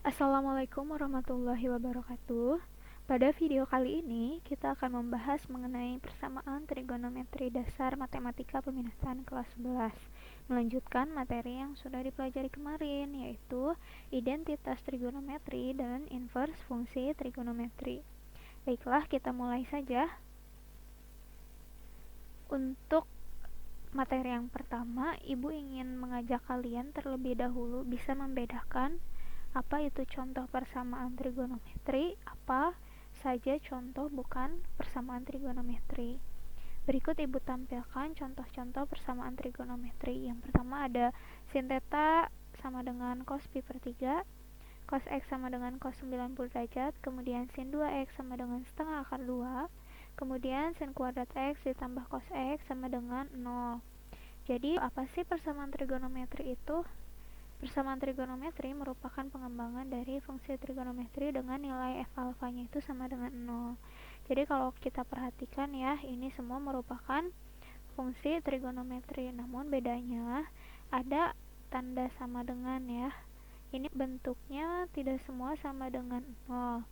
Assalamualaikum warahmatullahi wabarakatuh. Pada video kali ini, kita akan membahas mengenai persamaan trigonometri dasar matematika peminatan kelas 11. Melanjutkan materi yang sudah dipelajari kemarin, yaitu identitas trigonometri dan inverse fungsi trigonometri. Baiklah, kita mulai saja. Untuk materi yang pertama, Ibu ingin mengajak kalian terlebih dahulu bisa membedakan apa itu contoh persamaan trigonometri, apa saja contoh bukan persamaan trigonometri. Berikut Ibu tampilkan contoh-contoh persamaan trigonometri. Yang pertama ada sin theta sama dengan cos pi per 3, cos x sama dengan cos 90 derajat, kemudian sin 2x sama dengan setengah akar 2, kemudian sin kuadrat x ditambah cos x sama dengan 0. Jadi apa sih persamaan trigonometri itu? Persamaan trigonometri merupakan pengembangan dari fungsi trigonometri dengan nilai f alfanya itu sama dengan 0. Jadi kalau kita perhatikan ya, ini semua merupakan fungsi trigonometri, namun bedanya ada tanda sama dengan ya. Ini bentuknya tidak semua sama dengan 0.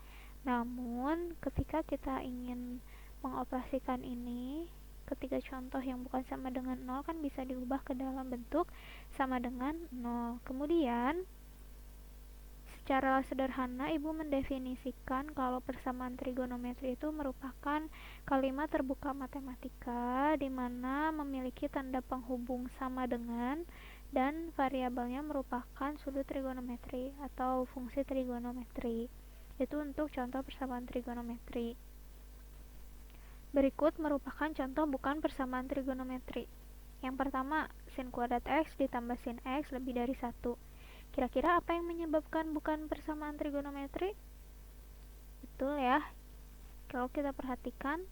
Namun ketika kita ingin mengoperasikan ini, ketika contoh yang bukan sama dengan 0 kan bisa diubah ke dalam bentuk sama dengan 0. Kemudian secara sederhana Ibu mendefinisikan kalau persamaan trigonometri itu merupakan kalimat terbuka matematika di mana memiliki tanda penghubung sama dengan dan variabelnya merupakan sudut trigonometri atau fungsi trigonometri. Itu untuk contoh persamaan trigonometri. Berikut merupakan contoh bukan persamaan trigonometri. Yang pertama, sin kuadrat x ditambah sin x lebih dari 1. Kira-kira apa yang menyebabkan bukan persamaan trigonometri? Betul ya. Kalau kita perhatikan,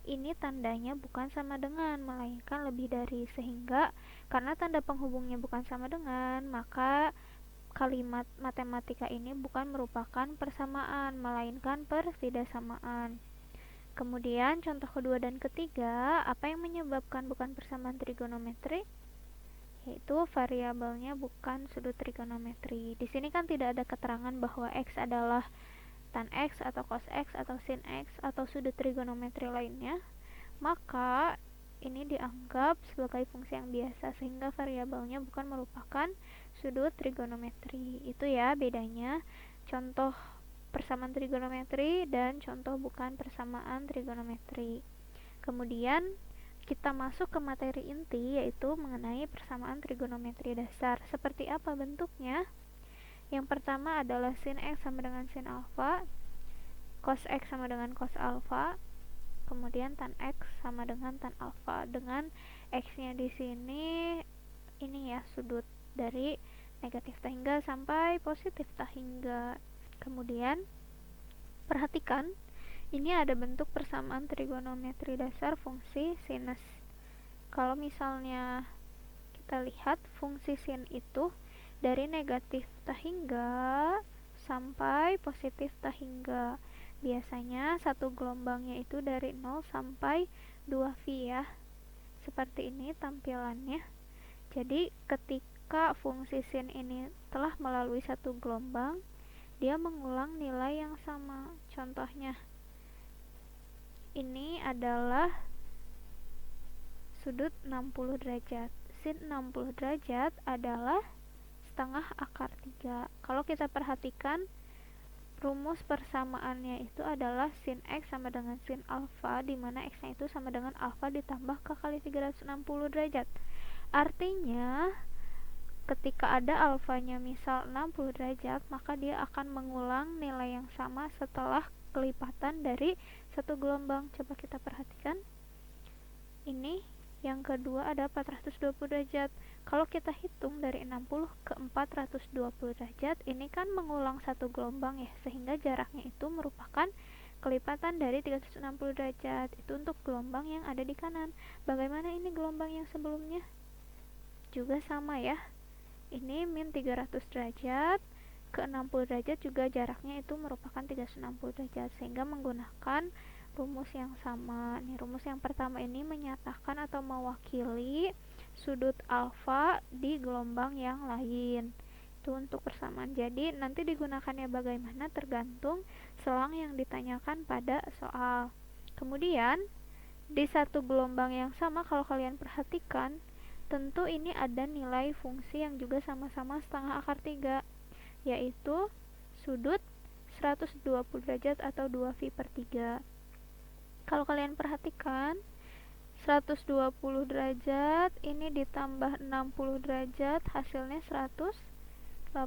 ini tandanya bukan sama dengan, melainkan lebih dari. Sehingga karena tanda penghubungnya bukan sama dengan, maka kalimat matematika ini bukan merupakan persamaan, melainkan pertidaksamaan. Kemudian contoh kedua dan ketiga, apa yang menyebabkan bukan persamaan trigonometri? Yaitu variabelnya bukan sudut trigonometri. Di sini kan tidak ada keterangan bahwa x adalah tan x atau cos x atau sin x atau sudut trigonometri lainnya, maka ini dianggap sebagai fungsi yang biasa sehingga variabelnya bukan merupakan sudut trigonometri. Itu ya bedanya contoh persamaan trigonometri dan contoh bukan persamaan trigonometri. Kemudian kita masuk ke materi inti, yaitu mengenai persamaan trigonometri dasar. Seperti apa bentuknya? Yang pertama adalah sin x sama dengan sin alfa, cos x sama dengan cos alfa, kemudian tan x sama dengan tan alfa. Dengan x-nya di sini ini ya, sudut dari negatif tahingga sampai positif tahingga. Kemudian perhatikan, ini ada bentuk persamaan trigonometri dasar fungsi sinus. Kalau misalnya kita lihat fungsi sin itu dari negatif tahingga sampai positif tahingga. Biasanya satu gelombangnya itu dari 0 sampai 2V ya. Seperti ini tampilannya. Jadi ketika fungsi sin ini telah melalui satu gelombang, dia mengulang nilai yang sama. Contohnya, ini adalah sudut 60 derajat. Sin 60 derajat adalah setengah akar 3. Kalau kita perhatikan, rumus persamaannya itu adalah sin x sama dengan sin alfa, di mana x-nya itu sama dengan alfa ditambah k kali 360 derajat. Artinya ketika ada alfanya misal 60 derajat, maka dia akan mengulang nilai yang sama setelah kelipatan dari satu gelombang. Coba kita perhatikan. Ini yang kedua ada 420 derajat. Kalau kita hitung dari 60 ke 420 derajat, ini kan mengulang satu gelombang ya, sehingga jaraknya itu merupakan kelipatan dari 360 derajat. Itu untuk gelombang yang ada di kanan. Bagaimana ini gelombang yang sebelumnya? Juga sama ya. Ini min 300 derajat ke 60 derajat juga jaraknya itu merupakan 360 derajat, sehingga menggunakan rumus yang sama. Nih, rumus yang pertama ini menyatakan atau mewakili sudut alfa di gelombang yang lain. Itu untuk persamaan. Jadi nanti digunakannya bagaimana tergantung selang yang ditanyakan pada soal. Kemudian di satu gelombang yang sama, kalau kalian perhatikan, tentu ini ada nilai fungsi yang juga sama-sama setengah akar 3, yaitu sudut 120 derajat atau 2π/3. Kalau kalian perhatikan, 120 derajat ini ditambah 60 derajat hasilnya 180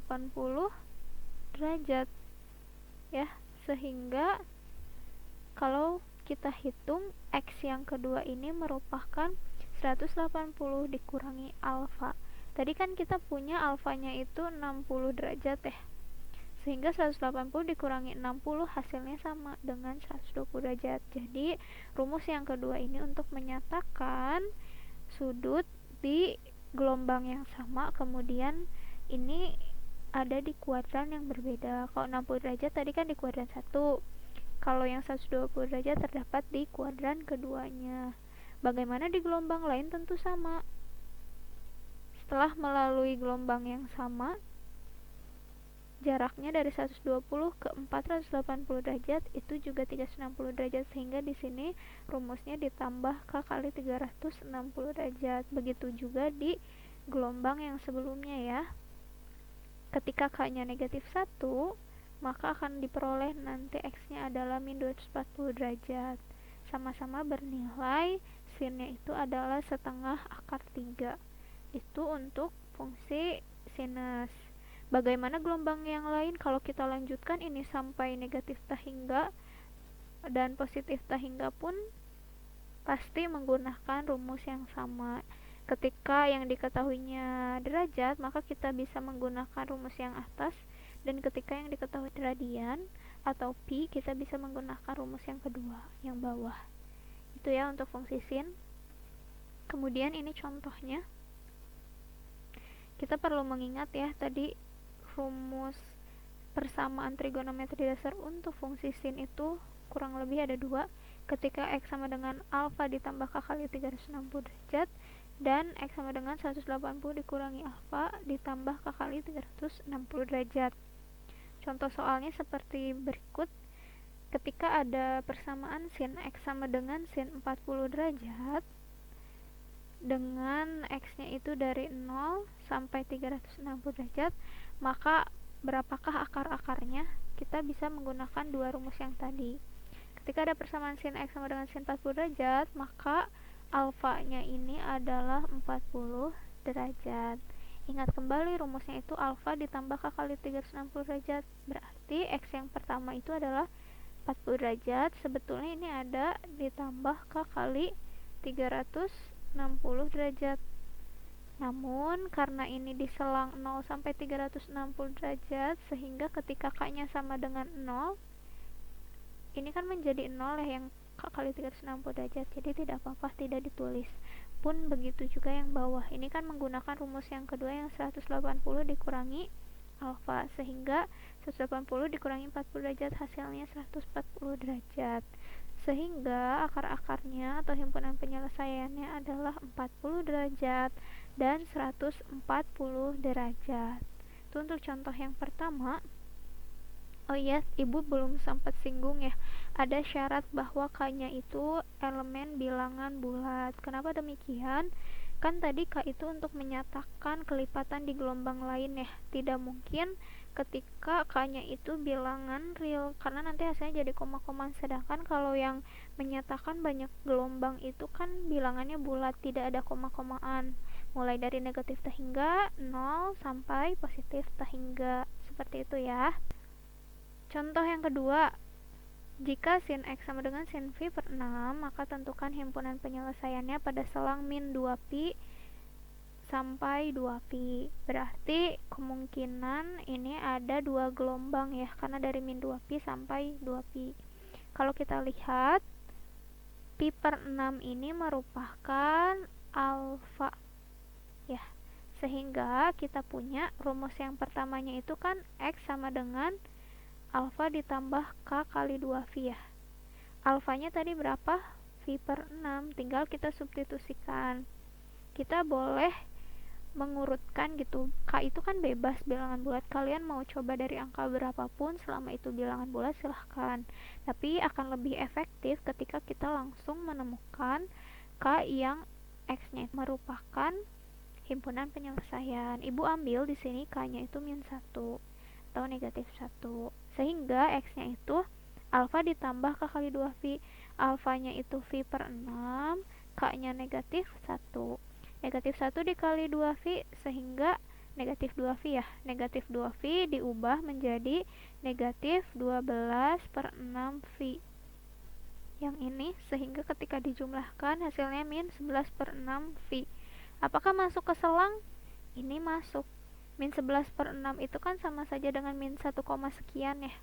derajat ya, sehingga kalau kita hitung X yang kedua ini merupakan 180 dikurangi alfa. Tadi kan kita punya alfanya itu 60 derajat ya, sehingga 180 dikurangi 60 hasilnya sama dengan 120 derajat. Jadi rumus yang kedua ini untuk menyatakan sudut di gelombang yang sama, kemudian ini ada di kuadran yang berbeda. Kalau 60 derajat tadi kan di kuadran 1, kalau yang 120 derajat terdapat di kuadran keduanya. Bagaimana di gelombang lain? Tentu sama. Setelah melalui gelombang yang sama, jaraknya dari 120 ke 480 derajat itu juga 360 derajat, sehingga di sini rumusnya ditambah K kali 360 derajat. Begitu juga di gelombang yang sebelumnya ya. Ketika K-nya negatif 1, maka akan diperoleh nanti X-nya adalah min 240 derajat. Sama-sama bernilai sin-nya itu adalah setengah akar 3. Itu untuk fungsi sinus. Bagaimana gelombang yang lain? Kalau kita lanjutkan ini sampai negatif tahingga dan positif tahingga pun pasti menggunakan rumus yang sama. Ketika yang diketahuinya derajat, maka kita bisa menggunakan rumus yang atas, dan ketika yang diketahui radian atau pi, kita bisa menggunakan rumus yang kedua, yang bawah. Itu ya untuk fungsi sin. Kemudian ini contohnya. Kita perlu mengingat ya, tadi rumus persamaan trigonometri dasar untuk fungsi sin itu kurang lebih ada dua. Ketika X sama dengan alfa ditambah K kali 360 derajat, dan X sama dengan 180 dikurangi alfa ditambah K kali 360 derajat. Contoh soalnya seperti berikut. Ketika ada persamaan sin X sama dengan sin 40 derajat, dengan X-nya itu dari 0 sampai 360 derajat, maka berapakah akar-akarnya? Kita bisa menggunakan dua rumus yang tadi. Ketika ada persamaan sin X sama dengan sin 40 derajat, maka alfanya ini adalah 40 derajat. Ingat kembali rumusnya itu alfa ditambah K kali 360 derajat. Berarti X yang pertama itu adalah 40 derajat. Sebetulnya ini ada ditambah K kali 360 derajat. Namun karena ini diselang 0 sampai 360 derajat, sehingga ketika K-nya sama dengan 0, ini kan menjadi 0 ya, yang K kali 360 derajat. Jadi tidak apa-apa tidak ditulis. Pun begitu juga yang bawah. Ini kan menggunakan rumus yang kedua yang 180 dikurangi alfa, sehingga 180 dikurangi 40 derajat hasilnya 140 derajat. Sehingga akar-akarnya atau himpunan penyelesaiannya adalah 40 derajat dan 140 derajat. Itu untuk contoh yang pertama. Oh iya, Ibu belum sempat singgung ya. Ada syarat bahwa K-nya itu elemen bilangan bulat. Kenapa demikian? Kan tadi K itu untuk menyatakan kelipatan di gelombang lain ya. Tidak mungkin ketika K-nya itu bilangan real, karena nanti hasilnya jadi koma-koma. Sedangkan kalau yang menyatakan banyak gelombang itu kan bilangannya bulat, tidak ada koma-komaan. Mulai dari negatif tahingga 0 sampai positif tahingga. Seperti itu ya. Contoh yang kedua, jika sin X sama dengan sin V/6, maka tentukan himpunan penyelesaiannya pada selang min 2π sampai 2π. Berarti kemungkinan ini ada dua gelombang ya, karena dari min 2π sampai 2π. Kalau kita lihat, π/6 ini merupakan alfa ya, sehingga kita punya rumus yang pertamanya itu kan X sama dengan alfa ditambah K kali 2π ya. Alfanya tadi berapa? V/6. Tinggal kita substitusikan. kita boleh mengurutkan gitu. K itu kan bebas bilangan bulat, kalian mau coba dari angka berapapun selama itu bilangan bulat silahkan, tapi akan lebih efektif ketika kita langsung menemukan K yang X nya merupakan himpunan penyelesaian. Ibu ambil di sini K nya itu -1 atau -1, sehingga X nya itu alfa ditambah K kali 2V. Alfanya itu V per 6, K nya -1. -1 dikali 2V sehingga negatif 2V ya. Negatif 2V diubah menjadi negatif 12 per 6V. Yang ini sehingga ketika dijumlahkan hasilnya -11 per 6V. Apakah masuk ke selang? Ini masuk. -11 per 6 itu kan sama saja dengan -1, sekian ya.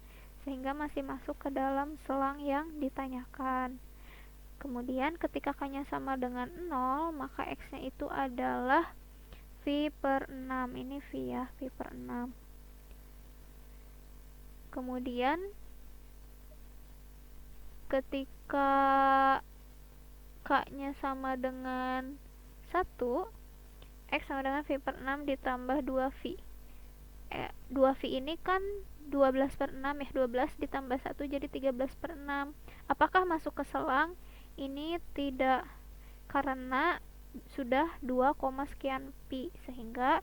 Sehingga masih masuk ke dalam selang yang ditanyakan. Kemudian ketika K-nya sama dengan 0, maka X-nya itu adalah V per 6. Ini V ya, V per 6. Kemudian ketika K-nya sama dengan 1, X sama dengan V per 6 ditambah 2V. 2V ini kan 12 per 6 ya, 12 ditambah 1 jadi 13 per 6. Apakah masuk ke selang? Ini tidak, karena sudah 2, sekian pi, sehingga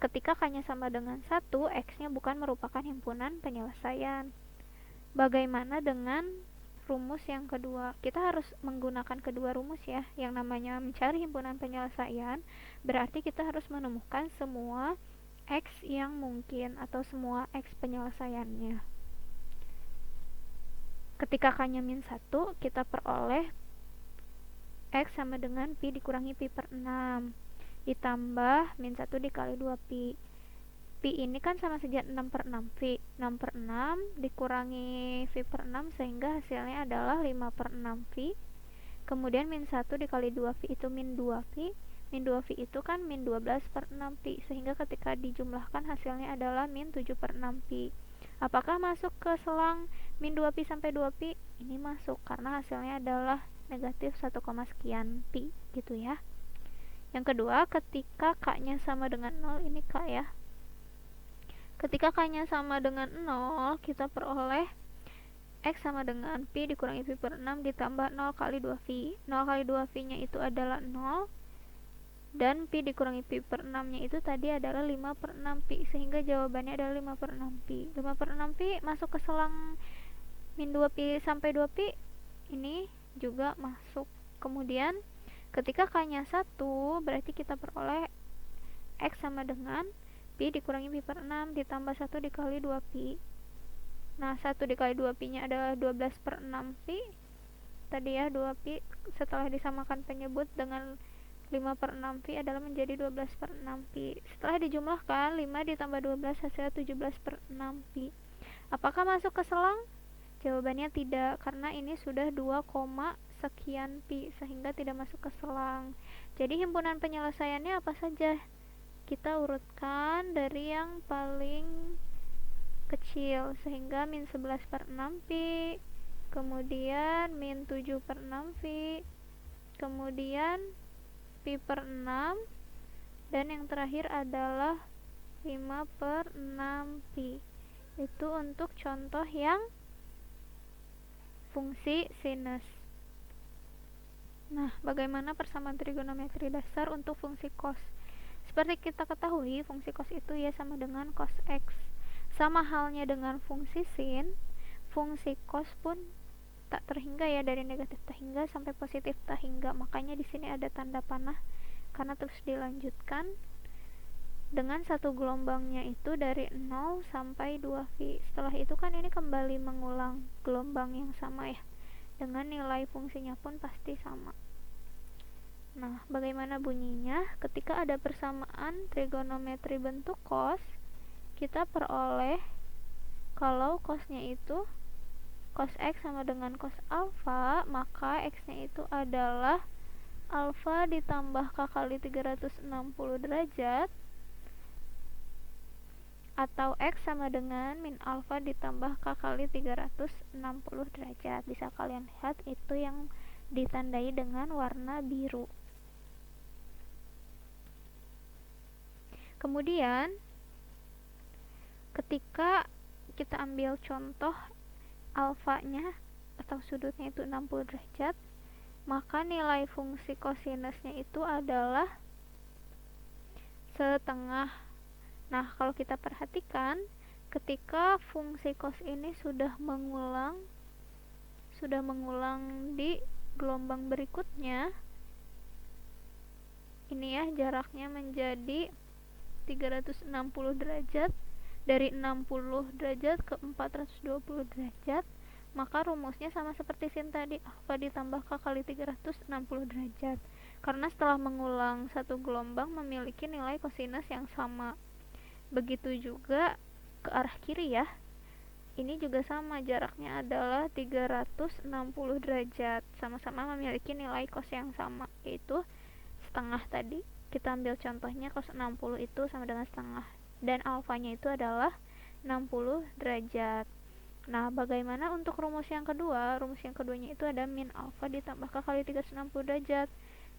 ketika K-nya sama dengan 1, X-nya bukan merupakan himpunan penyelesaian. Bagaimana dengan rumus yang kedua? Kita harus menggunakan kedua rumus ya. Yang namanya mencari himpunan penyelesaian berarti kita harus menemukan semua X yang mungkin atau semua X penyelesaiannya. Ketika K-nya -1, kita peroleh X sama dengan Pi dikurangi Pi per 6 ditambah -1 dikali 2Pi. Pi ini kan sama saja 6 per 6 V. 6 per 6 dikurangi V per 6 sehingga hasilnya adalah 5 per 6 V. Kemudian -1 dikali 2V itu -2V. -2V itu kan -12 per 6Pi, sehingga ketika dijumlahkan hasilnya adalah -7 per 6Pi. Apakah masuk ke selang -2Pi sampai 2Pi? Ini masuk karena hasilnya adalah negatif 1, sekian Pi gitu ya. Yang kedua, ketika K-nya sama dengan 0, ini K ya. Ketika K-nya sama dengan 0, kita peroleh X sama dengan Pi dikurangi Pi per 6 ditambah 0 kali 2V. 0 kali 2V nya itu adalah 0, dan Pi dikurangi Pi per 6 nya itu tadi adalah 5 per 6 Pi, sehingga jawabannya adalah 5 per 6 Pi. 5 per 6 Pi masuk ke selang -2Pi sampai 2Pi, ini juga masuk. Kemudian ketika K-nya 1, berarti kita peroleh X sama dengan Pi dikurangi Pi per 6 ditambah 1 dikali 2Pi. Nah, 1 dikali 2Pi nya adalah 12 per 6 Pi. Tadi ya, 2Pi setelah disamakan penyebut dengan 5 per 6 Pi adalah menjadi 12 per 6 Pi. Setelah dijumlahkan, 5 ditambah 12 hasilnya 17 per 6 Pi. Apakah masuk ke selang? Jawabannya tidak, karena ini sudah 2, sekian Pi, sehingga tidak masuk ke selang. Jadi himpunan penyelesaiannya apa saja? Kita urutkan dari yang paling kecil, sehingga -11 per 6 Pi, kemudian -7 per 6 Pi, kemudian Pi per 6, dan yang terakhir adalah 5 per 6 Pi. Itu untuk contoh yang fungsi sinus. Nah, bagaimana persamaan trigonometri dasar untuk fungsi cos? Seperti kita ketahui, fungsi cos itu ya sama dengan cos X. Sama halnya dengan fungsi sin, fungsi cos pun tak terhingga ya, dari negatif tak hingga sampai positif tak hingga. Makanya di sini ada tanda panah karena terus dilanjutkan dengan satu gelombangnya itu dari 0 sampai 2V. Setelah itu kan ini kembali mengulang gelombang yang sama ya, dengan nilai fungsinya pun pasti sama. Nah, bagaimana bunyinya? Ketika ada persamaan trigonometri bentuk cos, kita peroleh kalau cosnya itu cos X sama dengan cos alfa, maka X-nya itu adalah alfa ditambah K kali 360 derajat, atau X sama dengan min alfa ditambah K kali 360 derajat. Bisa kalian lihat itu yang ditandai dengan warna biru. Kemudian ketika kita ambil contoh alfanya atau sudutnya itu 60 derajat, maka nilai fungsi kosinusnya itu adalah setengah. Nah, kalau kita perhatikan, ketika fungsi cos ini sudah mengulang di gelombang berikutnya, ini ya, jaraknya menjadi 360 derajat, dari 60 derajat ke 420 derajat, maka rumusnya sama seperti sin tadi, alfa ditambah k kali 360 derajat, karena setelah mengulang satu gelombang memiliki nilai kosinus yang sama. Begitu juga ke arah kiri ya, ini juga sama, jaraknya adalah 360 derajat, sama-sama memiliki nilai cos yang sama, yaitu setengah tadi. Kita ambil contohnya cos 60 itu sama dengan setengah, dan alfanya itu adalah 60 derajat. Nah, bagaimana untuk rumus yang kedua? Rumus yang keduanya itu ada min alfa ditambah k kali 360 derajat.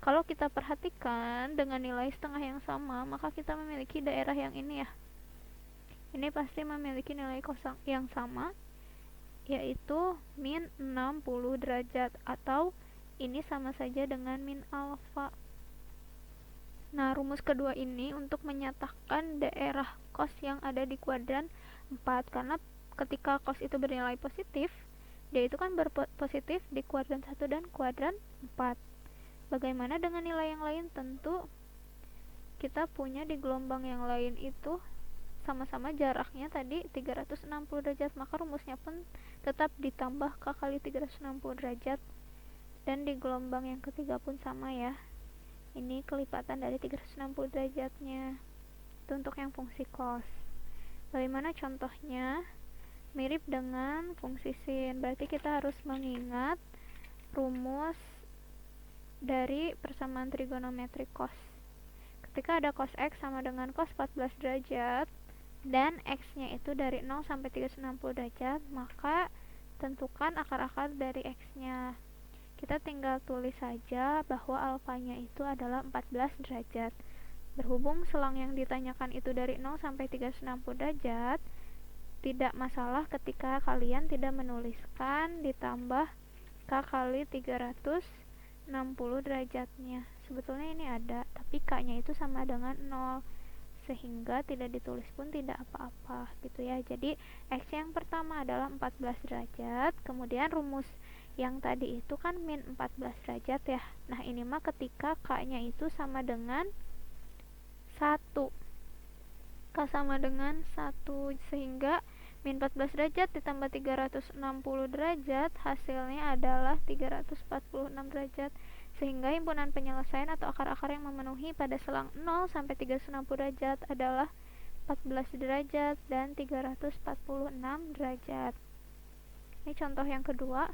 Kalau kita perhatikan dengan nilai setengah yang sama, maka kita memiliki daerah yang ini ya. Ini pasti memiliki nilai kosong yang sama, yaitu min 60 derajat, atau ini sama saja dengan min alfa. Nah, rumus kedua ini untuk menyatakan daerah cos yang ada di kuadran 4, karena ketika cos itu bernilai positif, dia itu kan berpositif di kuadran 1 dan kuadran 4. Bagaimana dengan nilai yang lain? Tentu kita punya di gelombang yang lain itu sama-sama jaraknya tadi 360 derajat, maka rumusnya pun tetap ditambah k kali 360 derajat. Dan di gelombang yang ketiga pun sama ya, ini kelipatan dari 360 derajatnya. Itu untuk yang fungsi cos. Bagaimana contohnya? Mirip dengan fungsi sin, berarti kita harus mengingat rumus dari persamaan trigonometri cos. Ketika ada cos x sama dengan cos 14 derajat, dan x-nya itu dari 0 sampai 360 derajat, maka tentukan akar-akar dari x-nya. Kita tinggal tulis saja bahwa alfanya itu adalah 14 derajat. Berhubung selang yang ditanyakan itu dari 0 sampai 360 derajat, tidak masalah ketika kalian tidak menuliskan ditambah k kali 360 derajatnya. Sebetulnya ini ada, tapi k-nya itu sama dengan 0, sehingga tidak ditulis pun tidak apa-apa gitu ya. Jadi x yang pertama adalah 14 derajat, kemudian rumus yang tadi itu kan min 14 derajat ya. Nah, ini mah ketika k-nya itu sama dengan 1, k sama dengan 1, sehingga min 14 derajat ditambah 360 derajat hasilnya adalah 346 derajat, sehingga himpunan penyelesaian atau akar-akar yang memenuhi pada selang 0 sampai 360 derajat adalah 14 derajat dan 346 derajat. Ini contoh yang kedua.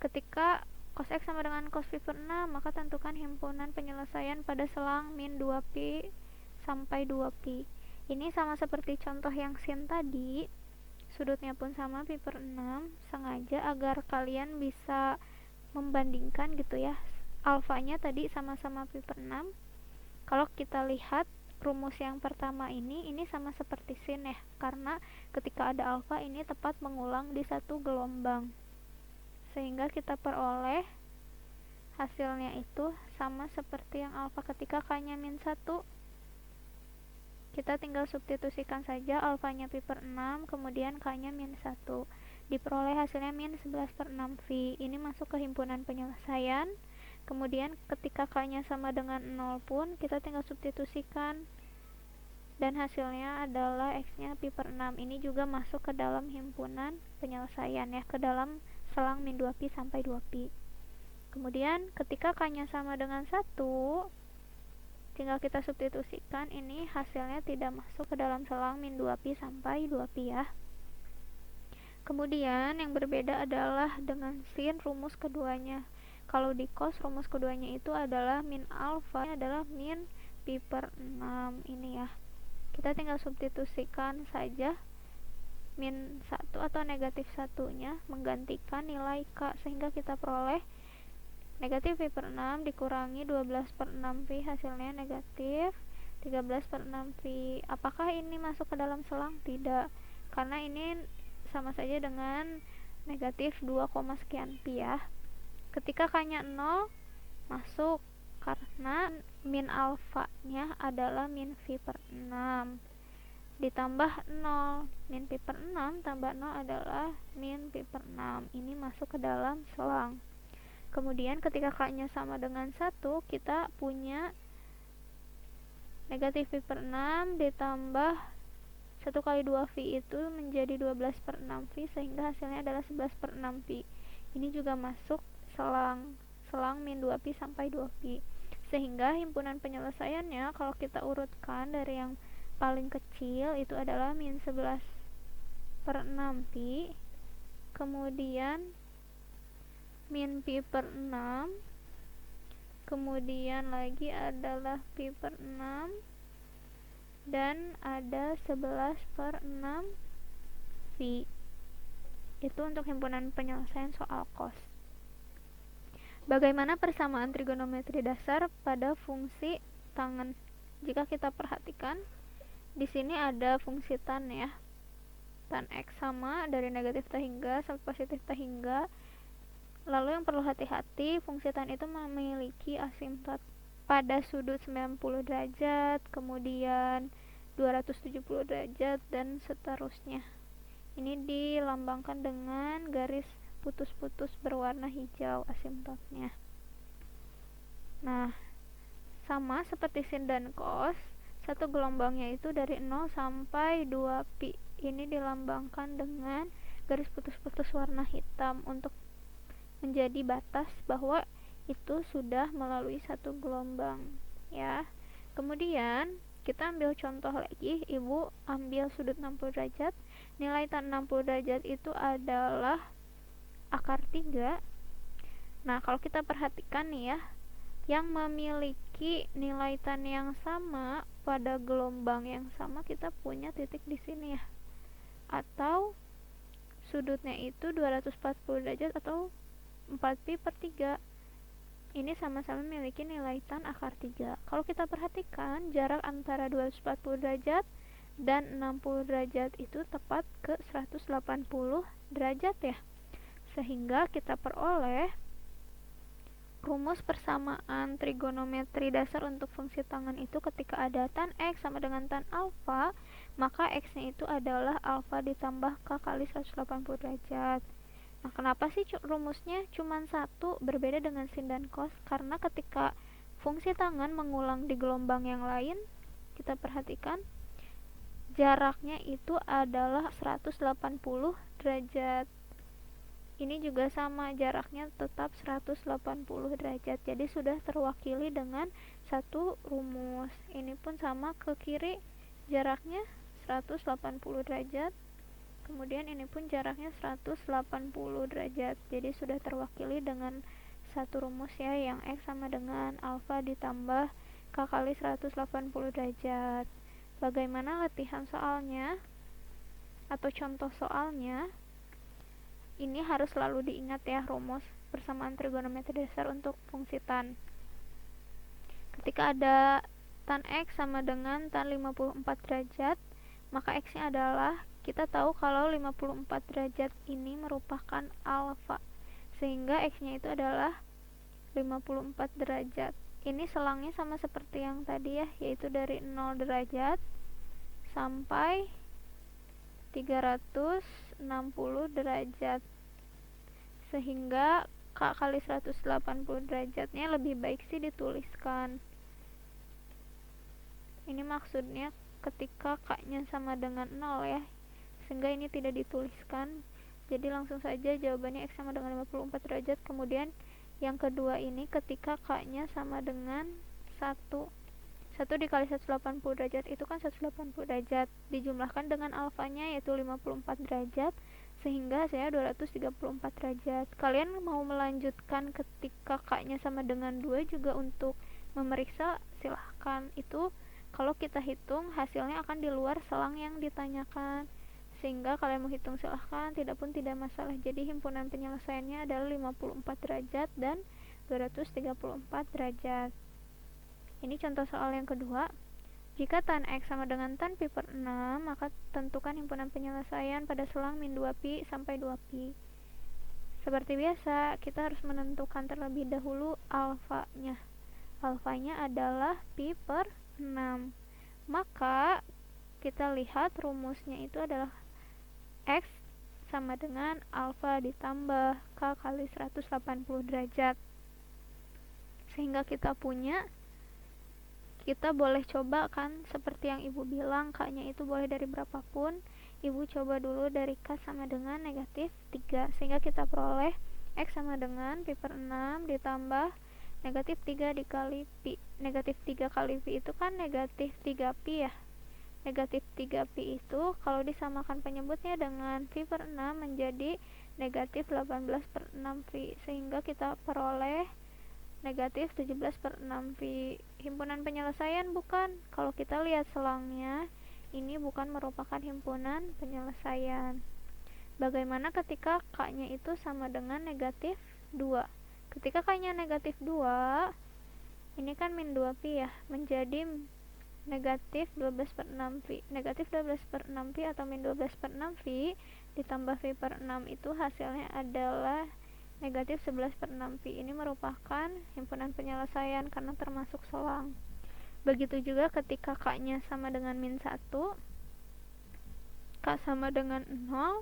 Ketika cos x sama dengan cos pi per 6, maka tentukan himpunan penyelesaian pada selang min 2pi sampai 2pi. Ini sama seperti contoh yang sin tadi, sudutnya pun sama pi per 6, sengaja agar kalian bisa membandingkan gitu ya. Alfanya tadi sama-sama pi per 6. Kalau kita lihat rumus yang pertama ini sama seperti sin ya, karena ketika ada alfa ini tepat mengulang di satu gelombang, sehingga kita peroleh hasilnya itu sama seperti yang alfa. Ketika k-nya min 1, kita tinggal substitusikan saja alfanya pi per 6, kemudian k-nya min 1, diperoleh hasilnya min 11 per 6 pi. Ini masuk ke himpunan penyelesaian. Kemudian ketika k-nya sama dengan 0 pun kita tinggal substitusikan, dan hasilnya adalah x-nya pi per 6. Ini juga masuk ke dalam himpunan penyelesaian ya, ke dalam selang min 2pi sampai 2pi. Kemudian ketika k-nya sama dengan 1, tinggal kita substitusikan, ini hasilnya tidak masuk ke dalam selang min 2pi sampai 2pi ya. Kemudian yang berbeda adalah dengan sin, rumus keduanya. Kalau di cos, rumus keduanya itu adalah min alfa, ini adalah min pi per 6 ini ya. Kita tinggal substitusikan saja min 1 atau negatif 1-nya menggantikan nilai k, sehingga kita peroleh negatif pi per 6 dikurangi 12 per 6 pi, hasilnya negatif 13 per 6 pi. Apakah ini masuk ke dalam selang? Tidak, karena ini sama saja dengan negatif 2, sekian pi ya. Ketika k-nya 0 masuk, karena min alfanya adalah min pi per 6 ditambah 0, min pi per 6 tambah 0 adalah min pi per 6. Ini masuk ke dalam selang. Kemudian ketika k-nya sama dengan 1, kita punya negatif pi per 6 ditambah 1 kali 2 pi itu menjadi 12 per 6 pi, sehingga hasilnya adalah 11 per 6 pi. Ini juga masuk selang min 2 pi sampai 2 pi. Sehingga himpunan penyelesaiannya kalau kita urutkan dari yang paling kecil itu adalah min 11 per 6 pi, kemudian min pi per 6, kemudian lagi adalah pi per 6, dan ada 11 per 6 pi. Itu untuk himpunan penyelesaian soal cos. Bagaimana persamaan trigonometri dasar pada fungsi tangen? Jika kita perhatikan, di sini ada fungsi tan ya. Tan x sama dari negatif t hingga sampai positif t hingga. Lalu yang perlu hati-hati, fungsi tan itu memiliki asimtot pada sudut 90 derajat, kemudian 270 derajat, dan seterusnya. Ini dilambangkan dengan garis putus-putus berwarna hijau asimtotnya. Nah, sama seperti sin dan cos, satu gelombangnya itu dari 0 sampai 2 pi. Ini dilambangkan dengan garis putus-putus warna hitam untuk menjadi batas bahwa itu sudah melalui satu gelombang ya. Kemudian kita ambil contoh lagi, ibu ambil sudut 60 derajat, nilai tan 60 derajat itu adalah akar 3. Nah, kalau kita perhatikan nih ya, yang memiliki nilai tan yang sama pada gelombang yang sama, kita punya titik di sini ya, atau sudutnya itu 240 derajat atau 4 pi per 3. Ini sama-sama memiliki nilai tan akar 3. Kalau kita perhatikan, jarak antara 240 derajat dan 60 derajat itu tepat ke 180 derajat ya. Sehingga kita peroleh rumus persamaan trigonometri dasar untuk fungsi tangen itu ketika ada tan x sama dengan tan alfa, maka x-nya itu adalah alfa ditambah k kali 180 derajat. Nah, kenapa sih rumusnya cuma satu, berbeda dengan sin dan cos? Karena ketika fungsi tangen mengulang di gelombang yang lain, kita perhatikan jaraknya itu adalah 180 derajat. Ini juga sama, jaraknya tetap 180 derajat. Jadi sudah terwakili dengan satu rumus. Ini pun sama, ke kiri jaraknya 180 derajat. Kemudian ini pun jaraknya 180 derajat. Jadi sudah terwakili dengan satu rumus ya, yang x sama dengan alfa ditambah k kali 180 derajat. Bagaimana latihan soalnya atau contoh soalnya? Ini harus selalu diingat ya, rumus persamaan trigonometri dasar untuk fungsi tan. Ketika ada tan x sama dengan tan 54 derajat, maka x-nya adalah, kita tahu kalau 54 derajat ini merupakan alfa, sehingga x-nya itu adalah 54 derajat. Ini selangnya sama seperti yang tadi ya, yaitu dari 0 derajat sampai 360 derajat. Sehingga k kali 180 derajatnya lebih baik sih dituliskan. Ini maksudnya ketika k-nya sama dengan 0 ya, sehingga ini tidak dituliskan. Jadi langsung saja jawabannya x sama dengan 54 derajat. Kemudian yang kedua ini ketika k-nya sama dengan 1 dikali 180 derajat itu kan 180 derajat, dijumlahkan dengan alfanya yaitu 54 derajat, sehingga saya 234 derajat. Kalian mau melanjutkan ketika k-nya sama dengan 2 juga untuk memeriksa, silahkan. Itu kalau kita hitung hasilnya akan di luar selang yang ditanyakan, sehingga kalian mau hitung silahkan, tidak pun tidak masalah. Jadi himpunan penyelesaiannya adalah 54 derajat dan 234 derajat. Ini contoh soal yang kedua. Jika tan X sama dengan tan pi per 6, maka tentukan himpunan penyelesaian pada selang min 2pi sampai 2pi. Seperti biasa, kita harus menentukan terlebih dahulu alfanya. Alfanya adalah pi per 6. Maka kita lihat rumusnya itu adalah X sama dengan alfa ditambah K kali 180 derajat. Sehingga kita boleh coba kan, seperti yang ibu bilang, K-nya itu boleh dari berapapun. Ibu coba dulu dari K sama dengan negatif 3, sehingga kita peroleh X sama dengan pi per 6 ditambah negatif 3 dikali pi. Negatif 3 kali pi itu kan negatif 3 pi ya. Negatif 3 pi itu kalau disamakan penyebutnya dengan pi per 6 menjadi negatif 18 per 6 pi, sehingga kita peroleh negatif 17 per 6 pi. Himpunan penyelesaian bukan? Kalau kita lihat selangnya, ini bukan merupakan himpunan penyelesaian. Bagaimana ketika K-nya itu sama dengan negatif 2? Ketika K-nya negatif 2, ini kan min 2 pi ya, menjadi negatif 12 per 6 pi. Negatif 12 per 6 pi atau min 12 per 6 pi ditambah pi per 6 itu hasilnya adalah negatif 11 per 6 pi. Ini merupakan himpunan penyelesaian karena termasuk selang. Begitu juga ketika K-nya sama dengan min 1, K sama dengan 0,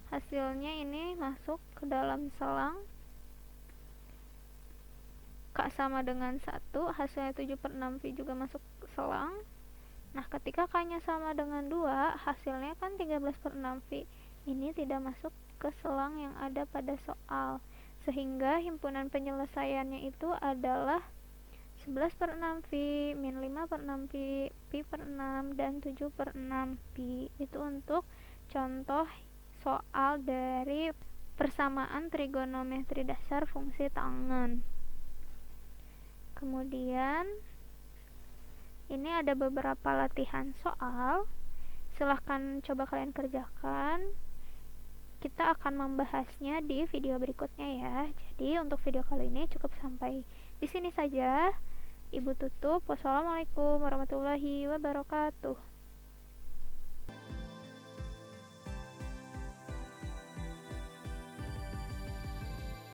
hasilnya ini masuk ke dalam selang. K sama dengan 1, hasilnya 7 per 6 pi juga masuk selang. Nah, ketika K-nya sama dengan 2, hasilnya kan 13 per 6 pi. Ini tidak masuk ke selang yang ada pada soal, sehingga himpunan penyelesaiannya itu adalah 11 per 6 pi, min 5 per 6 pi, pi per 6, dan 7 per 6 pi. Itu untuk contoh soal dari persamaan trigonometri dasar fungsi tangen. Kemudian ini ada beberapa latihan soal, silahkan coba kalian kerjakan. Kita akan membahasnya di video berikutnya ya. Jadi untuk video kali ini cukup sampai di sini saja. Ibu tutup. Wassalamualaikum warahmatullahi wabarakatuh.